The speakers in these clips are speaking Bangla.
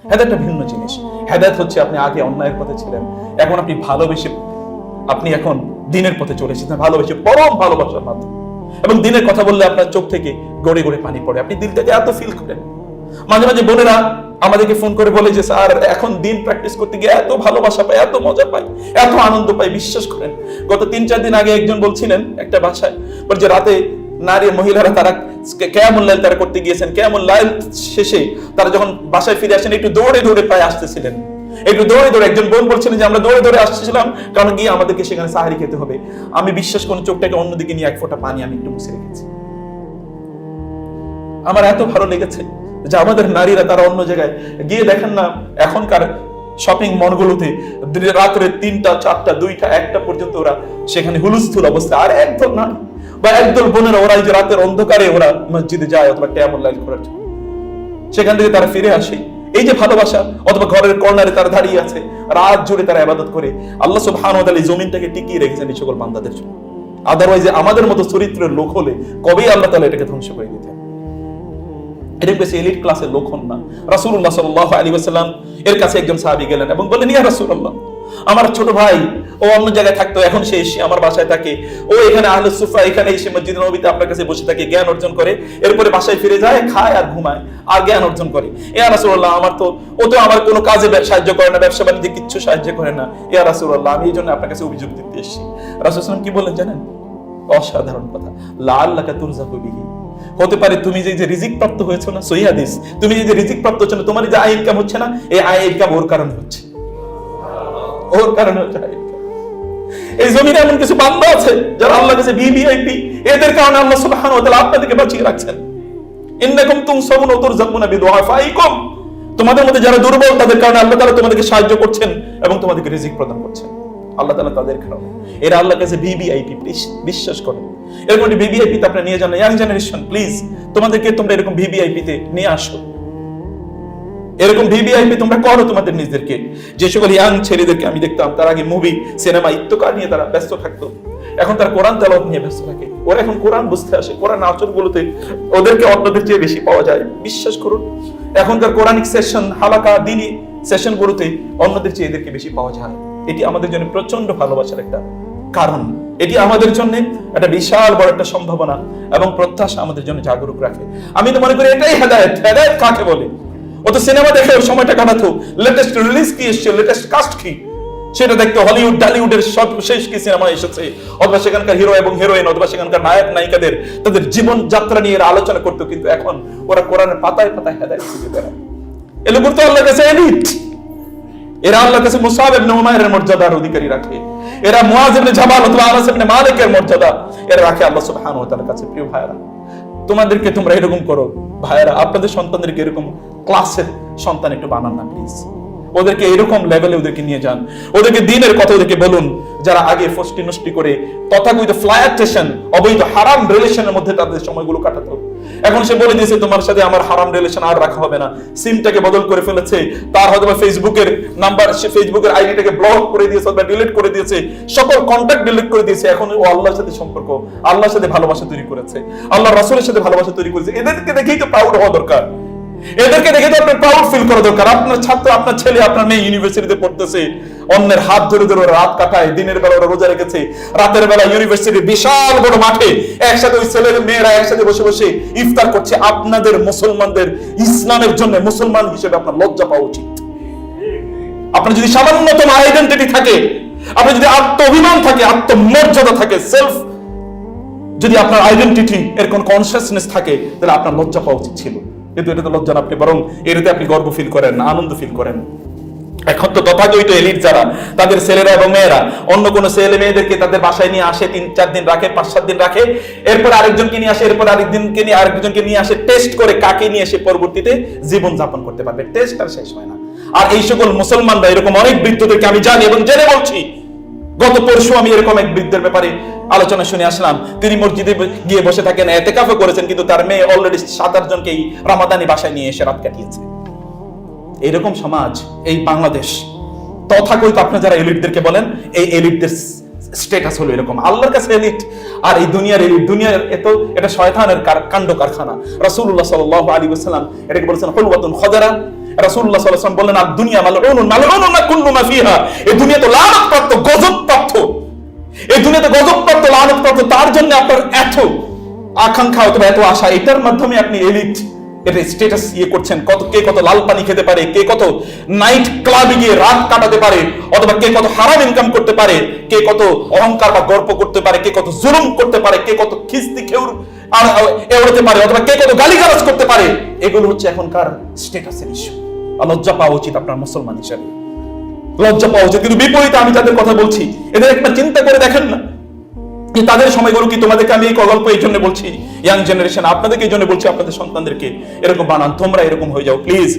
হেদায়েতটা ভিন্ন জিনিস। হেদায়েত হচ্ছে আপনি আগে অন্যায়ের পথে ছিলেন, এখন আপনি ভালোবেসে, আপনি এখন দিনের পথে চলে এসেছেন, ভালোবেসে, পরম ভালোবাসার মাধ্যমে। এবং দিনের কথা বললে আপনার চোখ থেকে গড়ে গড়ে পানি পড়ে, আপনি দিল থেকে এত ফিল করেন। মাঝে মাঝে বোনেরা আমাদেরকে ফোন করে বলে যে স্যার এখন দিন প্র্যাকটিস করতে গিয়ে এত ভালোবাসা পাই, এত মজা পাই, এত আনন্দ পাই, বিশ্বাস করেন। গত 3-4 দিন আগে একজন বলছিলেন একটা বাসায়, বলছে রাতে নারী মহিলারা তারা কিয়ামুল লাইল তারা করতে গিয়েছেন, কিয়ামুল লাইল শেষে তারা যখন বাসায় ফিরে আসেন একটু দৌড়ে দৌড়ে প্রায় আসতেছিলেন, একটু দৌড়ে দৌড়ে। একজন বোন বলছিলেন যে আমরা দৌড়ে দৌড়ে আসছিলাম কারণ গিয়ে আমাদেরকে সেখানে সাহারি খেতে হবে। আমি বিশ্বাস করুন চোখটাকে অন্যদিকে নিয়ে এক ফোঁটা পানি আমি একটু মুছে রেখেছি। আমার এত ভালো লেগেছে যে আমাদের নারীরা তারা অন্য জায়গায় গিয়ে দেখেন না, এখনকার শপিং মলগুলোতে রাত্রে 3টা 4টা 2টা 1টা পর্যন্ত ওরা সেখানে হুলস্থুল অবস্থা। আর একদল না বা একদল বোনেরা ওরা যে রাতের অন্ধকারে ওরা মসজিদে যায় অথবা কিয়ামুল লাইল করার জন্য, সেখান থেকে তারা ফিরে আসে। এই যে ভালোবাসা, অথবা ঘরের কর্নারে তারা দাঁড়িয়ে আছে, রাত জুড়ে তারা ইবাদত করে। আল্লাহ সুবহানাহু ওয়া তাআলা এই জমিনটাকে টিকিয়ে রেখেছেন এই সকল বান্দাদের জন্য। আদারওয়াইজ আমাদের মতো চরিত্রের লোক হলে কবেই আল্লাহ তাআলা এটাকে ধ্বংস করে দিতেন। এটা বেশি এলিট ক্লাসের লোক হন না। রাসূলুল্লাহ সাল্লাল্লাহু আলাইহি ওয়াসাল্লাম এর কাছে একজন সাহাবী গেলেন এবং বললেন, ইয়া রাসূলুল্লাহ, আমার ছোট ভাই ও অন্য জায়গায় থাকতো, এখন সে এসে আমার বাসায় থাকে, ও এখানে আহলে সুফা এখানে এসে মসজিদে নববীতে আপনার কাছে বসে থাকে, জ্ঞান অর্জন করে, এরপরে বাসায় ফিরে যায়, খায় আর ঘুমায় আর জ্ঞান অর্জন করে। ইয়া রাসূলুল্লাহ, ও তো আমার কোনো কাজে সাহায্য করে না, ব্যবসা বাণিজ্যে কিচ্ছু সাহায্য করে না। ইয়া রাসূলুল্লাহ, আমি এই জন্য আপনার কাছে অভিযোগ দিতে এসেছি। রাসূল সাল্লাল্লাহু আলাইহি ওয়াসাল্লাম কি বললেন জানেন? অসাধারণ কথা, লাআল্লাকা তুরযাকু বিহি, হতে পারে তুমি যে রিজিক প্রাপ্ত হয়েছো না, সহিহ হাদিস, তুমি যে রিজিক প্রাপ্ত হচ্ছে না, তোমার যে আয় ইনকাম হচ্ছে না, এই আয় ইনকাম ওর কারণে হচ্ছে, ওর কারণে হচ্ছে। এই জমিনে এমন কিছু বান্দা আছে যারা আল্লাহর কাছে ভিভিআইপি, এদের কারণে আল্লাহ সুবহানাহু ওয়া তাআলা আপনাদেরকে বাঁচিয়ে রাখছেন। ইন্নাকুম তুনসারুনা ওয়া তুরযাকুনা বিদুআফাইকুম, তোমাদের মধ্যে যারা দুর্বল তাদের কারণে আল্লাহ তাআলা তোমাদেরকে সাহায্য করছেন এবং তোমাদেরকে রিজিক প্রদান করছেন। আল্লাহ তাআলা তাদের কারণে, এরা আল্লাহর কাছে ভিভিআইপি, প্লিজ বিশ্বাস করুন। এরকম ভিভিআইপি তে আপনি নিয়ে যান, ইয়াং জেনারেশন প্লিজ তোমাদেরকে তোমরা এরকম ভিভিআইপি তে নিয়ে আসো, এরকম ভিভিআইপি তোমরা করো তোমাদের নিজেদেরকে। যে সকল ইয়াং ছেলেদেরকে আমি দেখতাম তার আগে মুভি সিনেমা ইত্তেকার নিয়ে তারা ব্যস্ত থাকতো, এখন তার কোরআন তেলাওয়াত নিয়ে ব্যস্ত থাকে। ওরা এখন কোরআন বুঝতে আসে, কোরআন আচরণগুলোতে ওদেরকে অন্যদের চেয়ে বেশি পাওয়া যায়। বিশ্বাস করুন এখনকার কোরআনিক সেশন, হালাকা, দিনী সেশনগুলোতে অন্যদের চেয়ে এদেরকে বেশি পাওয়া যায়। এটি আমাদের জন্য প্রচন্ড ভালোবাসার একটা কারণ, এটি আমাদের জন্য একটা বিশাল বড় একটা সম্ভাবনা এবং প্রত্যাশা আমাদের জন্য জাগরুক রাখে। আমি তো মনে করি এটাই হেদায়েত। হেদায়েত কাকে বলে? ও তো সিনেমা দেখে ওর সময়টা কাটাতো, লেটেস্ট রিলিজ কি এসছে, লেটেস্ট কাস্ট কি সেটা দেখতো, হলিউড টলিউডের সব শেষ কি সিনেমা এসেছে, অথবা সেখানকার হিরো এবং হিরোইন অথবা সেখানকার নায়ক নায়িকাদের তাদের জীবন যাত্রা নিয়ে আলোচনা করতো। কিন্তু এখন ওরা কোরআনের পাতায় পাতায় হেদায়েত খুঁজে বেড়ায়। এগুলো তো আল্লাহর কাছে এলিট, এরা আল্লাহর কাছে মুসাব ইবনে উমাইরের মর্যাদার অধিকারী রাখে, এরা মুআজ ইবনে জাবাল অথবা আনাস ইবনে মালিকের মর্যাদা এরা রাখে আল্লাহ সুবহানাহু ওয়া তাআলার কাছে। প্রিয় ভাইরা, তোমাদেরকে তোমরা এরকম করো, ভাইরা আপনাদের সন্তানদেরকে এরকম ক্লাসের সন্তান একটু বানান না প্লিজ। ওদেরকে এরকম লেভেলে ওদেরকে নিয়ে যান, ওদেরকে দ্বীনের কথা ওদেরকে বলুন। যারা আগে ফষ্টি নষ্টি করে তথাকথিত ফ্লায়ারটেশন, অবৈধ হারাম রিলেশনের মধ্যে তাদের সময়গুলো কাটাতো, এখন সে বলে দিয়েছে তোমার সাথে আমার হারাম রিলেশন আর রাখা হবে না, সিমটাকে বদল করে ফেলেছে, তার হয়তো ফেসবুকের নাম্বার, সে ফেসবুকের আইডিটাকে ব্লক করে দিয়েছে অথবা ডিলিট করে দিয়েছে, সকল কন্টাক্ট ডিলিট করে দিয়েছে। এখন ও আল্লাহর সাথে সম্পর্ক, আল্লাহর সাথে ভালোবাসা তৈরি করেছে, আল্লাহর রাসূলের সাথে ভালোবাসা তৈরি করেছে। এদেরকে দেখেই তো প্রাউড হওয়া দরকার, এদেরকে দেখে তো আপনার প্রাউড ফিল করা দরকার। আপনার ছাত্র, আপনার ছেলে, আপনার মেয়ে ইউনিভার্সিটিতে পড়তেছে, অন্যের হাত ধরে ধরে রাত কাটায়, দিনের বেলা ওরা রোজা রেখেছে, রাতের বেলা ইউনিভার্সিটির বিশাল বড় মাঠে একসাথে ওই ছেলের মেয়েরা একসাথে বসে বসে ইফতার করছে। আপনাদের মুসলমানদের ইসলামের জন্য মুসলমান হিসেবে আপনার লজ্জা পাওয়া উচিত। আপনার যদি সামান্যতম আইডেন্টিটি থাকে, আপনার যদি আত্ম অভিমান থাকে, আত্মমর্যাদা থাকে, সেলফ যদি আপনার আইডেন্টিটি এর কোন কনসিয়াসনেস থাকে, তাহলে আপনার লজ্জা পাওয়া উচিত ছিল। কিন্তু এটা তো লজ্জা না, আপনি বরং এটাতে আপনি গর্ব ফিল করেন, আনন্দ ফিল করেন। এখন তো তথাকথিত এলিট যারা, তাদের ছেলেরা এবং মেয়েরা অন্য কোন ছেলে মেয়েদেরকে তাদের বাসায় নিয়ে আসে, 3-4 দিন রাখে, 5-7 দিন রাখে, এরপর আরেকজনকে নিয়ে আসে, এরপর আরেকদিনকে নিয়ে আরেকজনকে নিয়ে আসে, টেস্ট করে কাকে নিয়ে এসে পরবর্তীতে জীবন যাপন করতে পারবে। টেস্ট আর শেষ হয় না। আর এই সকল মুসলমানরা এরকম অনেক বৃদ্ধদেরকে আমি জানি এবং জেনে বলছি। গত পরশু আমি এরকম এক বৃদ্ধের ব্যাপারে আলোচনা শুনে আসলাম। তিনি মসজিদে গিয়ে বসে থাকেন, ইতিকাফ করেছেন, কিন্তু তার মেয়ে অলরেডি 7-8 জনকেই রামাদানি বাসায় নিয়ে এসে রাত কাটিয়েছে। এরকম সমাজ এই বাংলাদেশ। তথাকথিত আপনারা যারা এলিটদেরকে বলেন, এই এলিটদের স্ট্যাটাস হলো এরকম। আল্লাহর কাছে এলিট আর এই দুনিয়ার এলিট, দুনিয়ার এটা শয়তানের কাণ্ড কারখানা। রাসূলুল্লাহ সাল্লাল্লাহু আলাইহি ওয়াসাল্লাম এটাকে বলেছেন হুলওয়াতুন খাদারা, রাসূলুল্লাহ সাল্লাল্লাহু আলাইহি ওয়াসাল্লাম বললেন আদ-দুনিয়া মালউনুন মালউনুন কুল্লু মা ফিহা, এই দুনিয়া তো লানতপ্রাপ্ত, গজবপ্রাপ্ত, এই দুনিয়াতে গজবপ্রাপ্ত, লানতপ্রাপ্ত। তার জন্য আপনার এত আকাঙ্ক্ষা অথবা এত আশা, এটার মাধ্যমে আপনি এলিট এটা স্ট্যাটাস করছেন, কে কত লাল পানি খেতে পারে, কে কত নাইট ক্লাবে গিয়ে রাত কাটাতে পারে, অথবা কে কত হারাম ইনকাম করতে পারে, কে কত অহংকার বা গর্ব করতে পারে, কে কত জুলুম করতে পারে, কে কত খিস্তি খেউর এড়াতে পারে, অথবা কে কত গালিগালাজ করতে পারে, এগুলো হচ্ছে এখনকার স্ট্যাটাসের ইস্যু। লজ্জা পাওয়া উচিত আপনার মুসলমান হিসেবে, লজ্জা পাওয়া উচিত। কিন্তু বিপরীতে আমি যাদের কথা বলছি, এদের একটা চিন্তা করে দেখেন না, তাদের সময়গুলো কি তোমাদেরকে আমি এই গল্প এই জন্য বলছি, ইয়াং জেনারেশন আপনাদেরকে এই জন্য বলছি, আপনাদের সন্তানদেরকে এরকম বানান, তোমরা এরকম হয়ে যাও প্লিজ।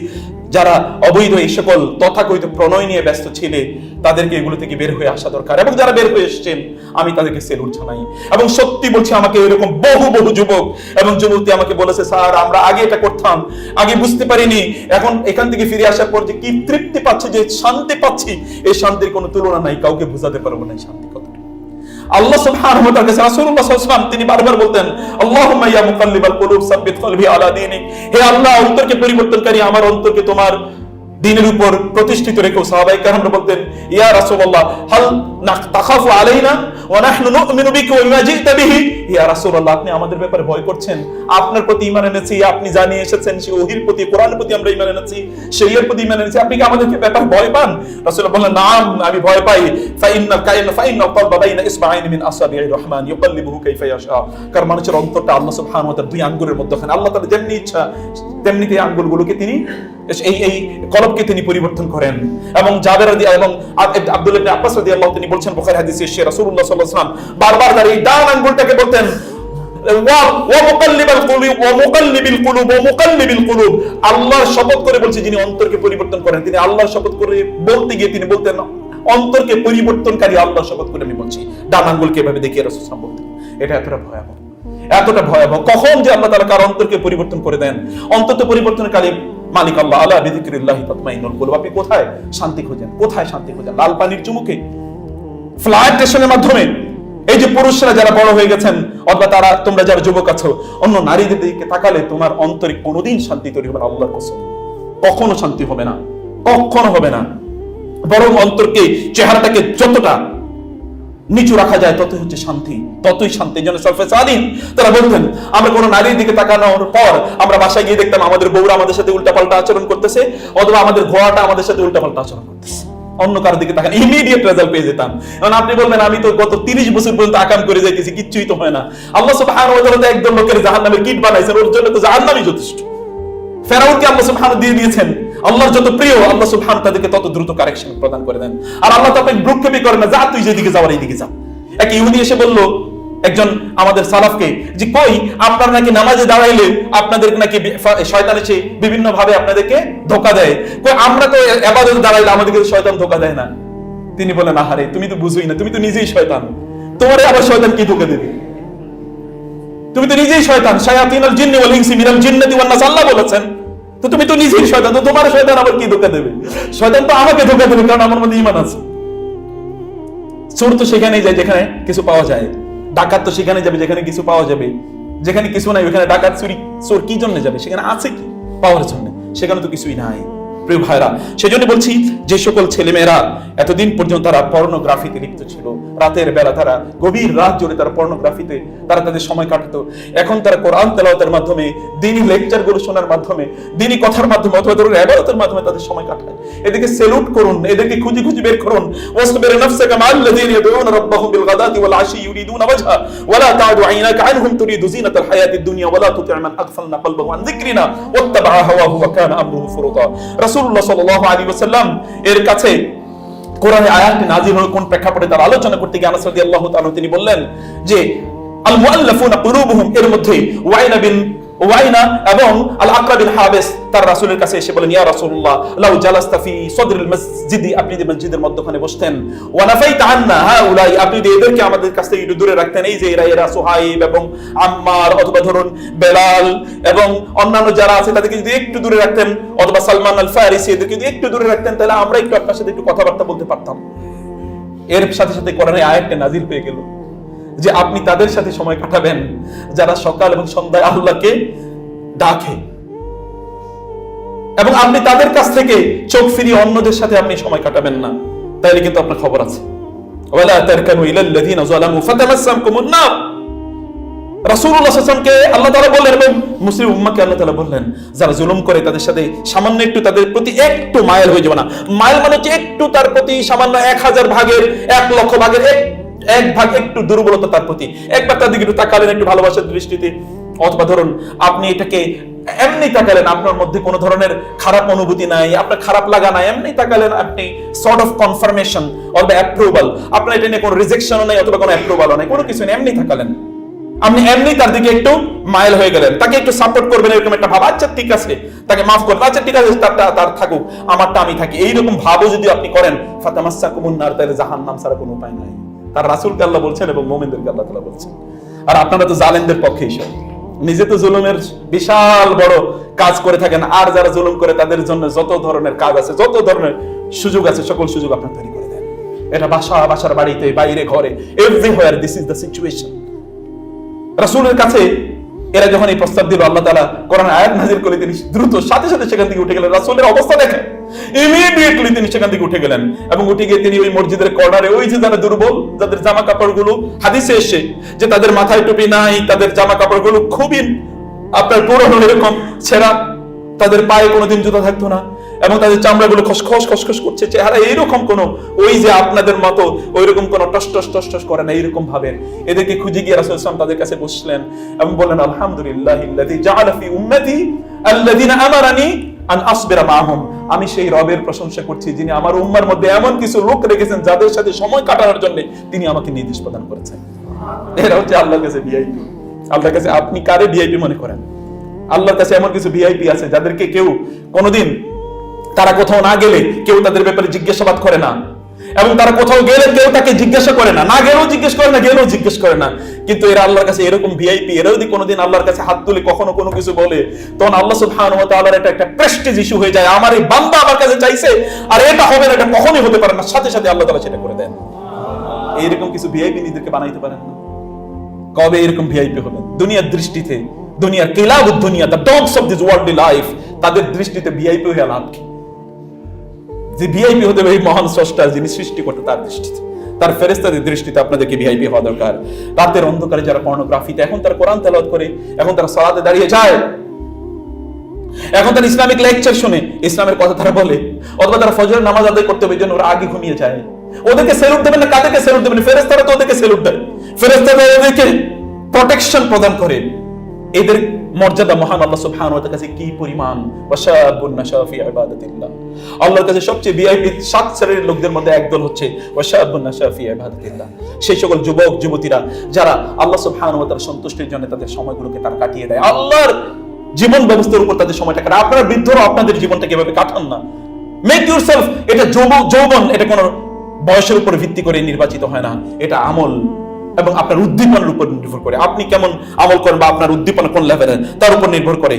যারা অবৈধ এই সকল তথাকথিত প্রণয় নিয়ে ব্যস্ত ছিলে, তাদেরকে এগুলো থেকে বের হয়ে আসা দরকার। এবং যারা বের হয়ে এসেছেন, আমি তাদেরকে সেলুট জানাই। এবং সত্যি বলছি, আমাকে এরকম বহু বহু যুবক এবং যুবতী আমাকে বলেছে, স্যার আমরা আগে এটা করতাম, আগে বুঝতে পারিনি, এখন এখান থেকে ফিরে আসার পর যে কি তৃপ্তি পাচ্ছি, যে শান্তি পাচ্ছি, এই শান্তির কোনো তুলনা নাই, কাউকে বোঝাতে পারবো না এই শান্তি কত। আল্লাহ সুবহানাহু ওয়া তাআলা, রাসূলুল্লাহ সাল্লাল্লাহু আলাইহি ওয়াসাল্লাম তিনি বারবার বলতেন, আল্লাহুম্মা ইয়া মুকাল্লিবাল কুলুব সাব্বিত কলবি আলা দীনিক, হে আল্লাহ অন্তরকে পরিবর্তনকারী, আমার অন্তরকে তোমার দ্বীনের উপর প্রতিষ্ঠিত রেখো। সাহাবায়ে কেরামরা বলতেন, ইয়া রাসূলুল্লাহ হাল তাখাফু আলাইনা ওয়া নাহনু নুমিনু বিকা ওয়া বিমা জিতা বিহি, ইয়া রাসূলুল্লাহ আপনি আমাদের ব্যাপারে ভয় করছেন, আপনার প্রতি ঈমান এনেছি, আপনি জানিয়ে এসেছেন সেই ওহীর প্রতি, কোরআনের প্রতি আমরা ঈমান এনেছি, শরীয়তের প্রতি ঈমান এনেছি, আপনি কি আমাদেরকে ব্যাপারে ভয় পান? রাসূলুল্লাহ বললেন, নাম আমি ভয় পাই। ফাইন্না কলবা বাইনা ইসবাইন মিন আসাবির রহমান ইউকাল্লিবুহু কাইফা ইয়াশা, কারণ মানুষের অন্তরটা আল্লাহ সুবহানাহু ওয়া তাআলা দুই আঙ্গুলের মধ্যখানে, আল্লাহ তাআলা যেমনি ইচ্ছা তেমনি এই আঙ্গুলগুলোকে তিনি এই কলবকে তিনি পরিবর্তন করেন। এবং জাবের এবং আব্দুল্লাহ ইবনে আব্বাস রাদিয়াল্লাহু তিনি বলছেন বুখারী হাদিসে, রাসূলুল্লাহ সাল্লাল্লাহু আলাইহি ওয়াসাল্লাম বারবার তার এই ডান আঙ্গুলটাকে বলতেন, ওয়া মুকাল্লিবাল কুলুব ওয়া মুকাল্লিবিল কুলুব ওয়া মুকাল্লিবিল কুলুব, আল্লাহর শপথ করে বলছি যিনি অন্তরকে পরিবর্তন করেন, তিনি আল্লাহর শপথ করে বলতে গিয়ে তিনি বলতেন, অন্তরকে পরিবর্তনকারী আল্লাহর শপথ করে আমি বলছি। ডান আঙ্গুলকে এভাবে দেখিয়ে রাসূল সাল্লাল্লাহু আলাইহি ওয়াসাল্লাম বলতেন। এটা এতটা ভয়াবহ, এতটা ভয়াবহ। কখন যে আল্লাহ তাআলা কার অন্তরকে পরিবর্তন করে দেন, অন্তত পরিবর্তনকারী মালিক আল্লাহ। আলা বিযিকরিল্লাহি তাতমাইন্নুল কুলুব। আপনি কোথায় শান্তি খোঁজেন, কোথায় শান্তি খোঁজেন? লাল পানির চুমুকে, ফ্লাইট স্টেশনের মাধ্যমে? এই যে পুরুষরা যারা বড় হয়ে গেছেন, অথবা তারা তোমরা যারা যুবক আছো, অন্য নারীদের দিকে তাকালে তোমার অন্তরে কোনোদিন শান্তি তৈরি হবে না, আল্লাহর কসম কখনো শান্তি হবে না, কখনো হবে না। বরং অন্তরকে, চেহারাটাকে যতটা নিচু রাখা যায় ততই হচ্ছে শান্তি, ততই শান্তি। জন্য সলফে সালিহিন তারা বলতেন, আমরা কোনো নারীর দিকে তাকানোর পর আমরা বাসায় গিয়ে দেখতাম আমাদের বউরা আমাদের সাথে উল্টাপাল্টা আচরণ করতেছে, অথবা আমাদের ঘোড়াটা আমাদের সাথে উল্টাপাল্টা আচরণ করতেছে। অন্য কারোর দিকে তাকান, ইমিডিয়েট রেজাল্ট পেয়ে যেতাম। এখন আপনি বলবেন, আমি তো গত 30 বছর পর্যন্ত আকাম করে যাইতেছি, কিচ্ছুই তো হয় না। আল্লাহ সুবহানাহু ওয়া তাআলা একদম লোকের জাহান্নামের কিট বানাইছেন, ওর জন্য তো জাহান্নামই যথেষ্ট। ফেরাউনকে আল্লাহ সুবহানাহু দিয়ে দিয়েছেন, আল্লাহর যত প্রিয় আল্লাহ সুবহানাহু তাদেরকে তত দ্রুত কারেকশন প্রদান করে দেন। আর আল্লাহ তো আপনাকে ভ্রুক্ষেপই করেন না, যা তুই যেদিকে যাওয়ার এইদিকে যা। এক ইহুদি এসে বলল একজন আমাদের সালাফকে, যে কই আপনারা নাকি নামাজে দাঁড়াইলে আপনাদের নাকি শয়তান এসে বিভিন্ন ভাবে আপনাদেরকে ধোঁকা দেয়, কই আমরা তো ইবাদতে দাঁড়াইলে আমাদেরকে শয়তান ধোঁকা দেয় না। তিনি বলেন, আহারে তুমি তো বুঝোই না, তুমি তো নিজেই শয়তান, তোমারে আবার শয়তান কি ধোঁকা দেবে? তুমি তো নিজেই শয়তান। শায়াতিনুল জিন্নি ওয়াল ইনসি মিনাল জিন্নাতি ওয়ান নাস, আল্লাহ বলেছেন। তো তুমি তো নিজেই শয়তান, তো তোমার শয়তান আবার কি ধোঁকা দেবে? শয়তান তো আমাকে ধোঁকা দেবে, কারণ আমার মধ্যে ঈমান আছে। চোর তো সেখানেই যায় যেখানে কিছু পাওয়া যায়, ডাকাত তো সেখানে যাবে যেখানে কিছু পাওয়া যাবে, যেখানে কিছু নাই ওখানে ডাকাত চোর কি জন্য যাবে? সেখানে আছে কি পাওয়ার জন্য, সেখানে তো কিছুই নাই। প্রিয় ভাইরা, সেজন্য বলছি, যে সকল ছেলেমেয়েরা এতদিন পর্যন্ত তারা পর্নোগ্রাফিতে লিপ্ত ছিল, রাতের বেলা তারা গভীর রাত জুড়ে তারা পর্নোগ্রাফিতে তারা তাদের সময় কাটাতো, এখন তারা কোরআন তেলাওয়াতের মাধ্যমে, দ্বীনি লেকচারগুলো শোনার মাধ্যমে, দ্বীনি কথার মাধ্যমে, অথবা ধরুন ইবাদতের মাধ্যমে তাদের সময় কাটায়। এদেরকে সেলুট করুন, এদেরকে খুঁজে খুঁজে বের করুন। ওয়াসবির নাফসাকা মা'আল্লাযীনা ইয়াদউনা রাব্বাহুম বিল গাদাতি ওয়াল আশি ইউরিদুনা ওয়াজহা ওয়া লা তা'দু আইনাকা আনহুম তুরিদু যিনাতাল হায়াতিদ দুনিয়া ওয়া লা তুতি' মান আগফালনা কলবাহু আন যিকরিনা ওয়াত্তাবা'a হাওয়াহু ওয়া কানা আমরুহু ফুরুতা। রাসূলুল্লাহ সাল্লাল্লাহু আলাইহি ওয়াসাল্লাম এর কাছে কোরআনে আয়াতটি নাযিল হলো কোন প্রেক্ষাপটে তার আলোচনা করতে গিয়ে আনাস রাদিয়াল্লাহু তাআলা তিনি বললেন যে আল মুআল্লাফুনা কুলুবুহুম, এর মধ্যে ওয়াইনা এবং আল আকরা বিন হাবিস তার রাসূলের কাছে এসে বলেন, ইয়া রাসূলুল্লাহ লাউ জালাসতা ফি সদরিল মসজিদি, আপনি যদি মসজিদের মধ্যখানে বসতেন, ওয়া নাফাইতা আন্না হাউলাই, আপনি যদি এদেরকে আমাদের কাছ থেকে একটু দূরে রাখতেন, এই যে এরা সুহাইব এবং আম্মার অথবা ধরুন বেলাল এবং অন্যান্য যারা আছে তাদেরকে যদি একটু দূরে রাখতেন, অথবা সালমান আল ফারিসি এদেরকে যদি একটু দূরে রাখতেন, তাহলে আমরা একটু আপনার সাথে একটু কথাবার্তা বলতে পারতাম। এর সাথে সাথে কোরআনে আয়াতটা নাযিল হয়ে গেল যে আপনি তাদের সাথে সময় কাটাবেন যারা সকাল এবং সন্ধ্যায় আল্লাহকে ডাকে এবং আপনি তাদের কাছ থেকে চোখ ফিরিয়ে অন্যদের সাথে আপনি সময় কাটাবেন না, তাইলে কিন্তু আপনার খবর আছে। ওয়ালা তারকানু ইলাল লাযিনা যালামু ফাতামাসসাকুমুন নার। রাসূলুল্লাহ সাল্লাল্লাহু আলাইহি ওয়াসাল্লামকে আল্লাহ তাআলা বললেন এবং মুসলিম উম্মাহকে আল্লাহ তাআলা বললেন, যারা জুলুম করে তাদের সাথে সামান্য একটু, তাদের প্রতি একটু মাইল হয়ে যাবে না। মাইল মানে হচ্ছে একটু, তার প্রতি সামান্য 1000 ভাগের 1,00,000 ভাগের এক ভাগ একটু দুর্বলতা তার প্রতি, একবার তার দিকে একটু তাকালেন একটু ভালোবাসার দৃষ্টিতে, অথবা ধরুন আপনি এটাকে এমনি তাকালেন, আপনার মধ্যে কোনো ধরনের খারাপ অনুভূতি নাই, আপনার খারাপ লাগা নাই, এমনি তাকালেন, আপনি সর্ট অফ কনফার্মেশন অথবা অ্যাপ্রুভাল, আপনার এটা নিয়ে কোনো রিজেকশনও নাই অথবা কোনো অ্যাপ্রুভালও নাই, কোনো কিছু নেই, এমনি তাকালেন, আপনি এমনি তার দিকে একটু মাইল হয়ে গেলেন, তাকে একটু সাপোর্ট করবেন এরকম একটা ভাব, আচ্ছা ঠিক আছে তাকে মাফ করবেন, আচ্ছা ঠিক আছে তার থাকুক, আমারটা আমি থাকি, এইরকম ভাবও যদি আপনি করেন, ফাতামাসসাকুমুন নার, তাহলে জাহান্নাম ছাড়া কোনো উপায় নাই। তার রাসূলকে আল্লাহ বলছেন এবং মুমিনদেরকে আল্লাহ তাআলা বলছেন। আর আপনারা তো জালেমদের পক্ষে সব, নিজে তো জুলুমের বিশাল বড় কাজ করে থাকেন, আর যারা জুলুম করে তাদের জন্য যত ধরনের কাজ আছে, যত ধরনের সুযোগ আছে, সকল সুযোগ আপনার তৈরি করে দেন। এটা বাসার বাড়িতে, বাইরে, ঘরে, everywhere this is the situation. রাসূলের কাছে এরা যখন এই প্রস্তাব দিল, আল্লাহ তাআলা কোরআন আয়াত নাযিল করে তিনি দ্রুত সাথে সাথে সেখান থেকে উঠে গেলেন। রাসূলের অবস্থা দেখেন, ইমিডিয়েটলি তিনি সেখান থেকে উঠে গেলেন এবং উঠে গিয়ে তিনি ওই মসজিদের কর্নারে, ওই যে যারা দুর্বল, যাদের জামা কাপড়গুলো হাদিসে এসে যে তাদের মাথায় টুপি নাই, তাদের জামা কাপড়গুলো খুবই আপনার পুরনো এরকম ছেঁড়া, তাদের পায়ে কোনোদিন জুতা থাকতো না এবং তাদের চামড়াগুলো খসখস খসখস করছে, চেহারা এইরকম কোন ওই যে আপনাদের মতো ওইরকম কোন টস করে না, এইরকম ভাবে এদেরকে খুঁজে গিয়ে রাসূল সাল্লাল্লাহু আলাইহি ওয়াসাল্লাম তাদের কাছে বসলেন এবং বললেন, আলহামদুলিল্লাহিল্লাযী জাআলা ফি উম্মতি আল্লাযীনা আমারানি আন আসবিরা মাআহুম। আমি সেই রবের প্রশংসা করছি যিনি আমার উম্মার মধ্যে এমন কিছু লোক রেখেছেন যাদের সাথে সময় কাটানোর জন্য তিনি আমাকে নির্দেশ প্রদান করেছেন। এরা হচ্ছে আল্লাহর কাছে ভিআইপি। আল্লাহর কাছে আপনি কারে ভিআইপি মনে করেন? আল্লাহর কাছে এমন কিছু ভিআইপি আছে যাদেরকে কেউ কোনোদিন, তারা কোথাও না গেলে কেউ তাদের ব্যাপারে জিজ্ঞাসাবাদ করে না, এবং তারা কোথাও গেলে কেউ তাকে জিজ্ঞাসা করে না, না গেলেও জিজ্ঞেস করে না, গেলেও জিজ্ঞেস করে না। কিন্তু এরা আল্লাহর কাছে এরকম ভিআইপি। এরা যদি কোনোদিন আল্লাহর কাছে হাত তুলে কখনো কোনো কিছু বলে, তখন আল্লাহ সুবহানাহু ওয়া তাআলার এটা একটা প্রেস্টিজ ইস্যু হয়ে যায়। আমার এই বান্দা আমার কাছে চাইছে, আর এটা হবে না, এটা কখনোই হতে পারে না, সাথে সাথে আল্লাহ তাআলা সেটা করে দেন। এইরকম কিছু ভিআইপি নিজেদেরকে বানাইতে পারেন না। কবে এরকম ভিআইপি হবেন? দুনিয়ার দৃষ্টিতে, দুনিয়ার কিলাবুদ দুনিয়া, the dogs of this worldly life, তাদের দৃষ্টিতে ভিআইপি হয়ে লাভ কি? যে ভিআইপি হতে হবে এই মহান স্রষ্টা যিনি সৃষ্টি করতে, তার দৃষ্টিতে, তার ফেরেশতাদের দৃষ্টিতে আপনাদেরকে ভিআইপি হওয়া দরকার। রাতের অন্ধকারে যারা পর্নোগ্রাফিতে, এখন তারা কোরআন তেলাওয়াত করে, এখন তারা সালাতে দাঁড়িয়ে যায়, এখন তারা ইসলামিক লেকচার শুনে, ইসলামের কথা তারা বলে, অথবা তারা ফজরের নামাজ আদায় করতে হবে, জন্য ওরা আগে ঘুমিয়ে যায়। ওদেরকে স্যালুট দেবেন না, কাদেরকে স্যালুট দেবেন? ফেরেশতারা তো ওদেরকে স্যালুট দেয়, ফেরেশতারা ওদেরকে প্রোটেকশন প্রদান করে। এদের মর্যাদা মহান আল্লাহ সুবহানাহু ওয়া তাআলার কাছে কি পরিমাণ! ওয়াশাবুন নাশা ফি ইবাদাতিল্লাহ। আল্লাহর কাছে সবচেয়ে ভিআইপি 7 শ্রেণীর লোকদের মধ্যে একদল হচ্ছে ওয়াশাবুন নাশা ফি ইবাদাতিল্লাহ, সেই সকল যুবক যুবতীরা যারা আল্লাহ সুবহানাহু ওয়া তাআলার সন্তুষ্টির জন্য তাদের সময়গুলোকে তারা কাটিয়ে দেয়, আল্লাহর জীবন ব্যবস্থার উপর তাদের সময়টা কাটায়। আপনারা বৃদ্ধরা আপনাদের জীবনটা কিভাবে কাটান না? Make yourself. এটা যৌবন, এটা কোনো বয়সের উপর ভিত্তি করে নির্বাচিত হয় না, এটা আমল এবং আপনার উদ্দীপনার উপর নির্ভর করে। আপনি কেমন আমল করেন বা আপনার উদ্দীপনা কোন লেভেলের, তার উপর নির্ভর করে।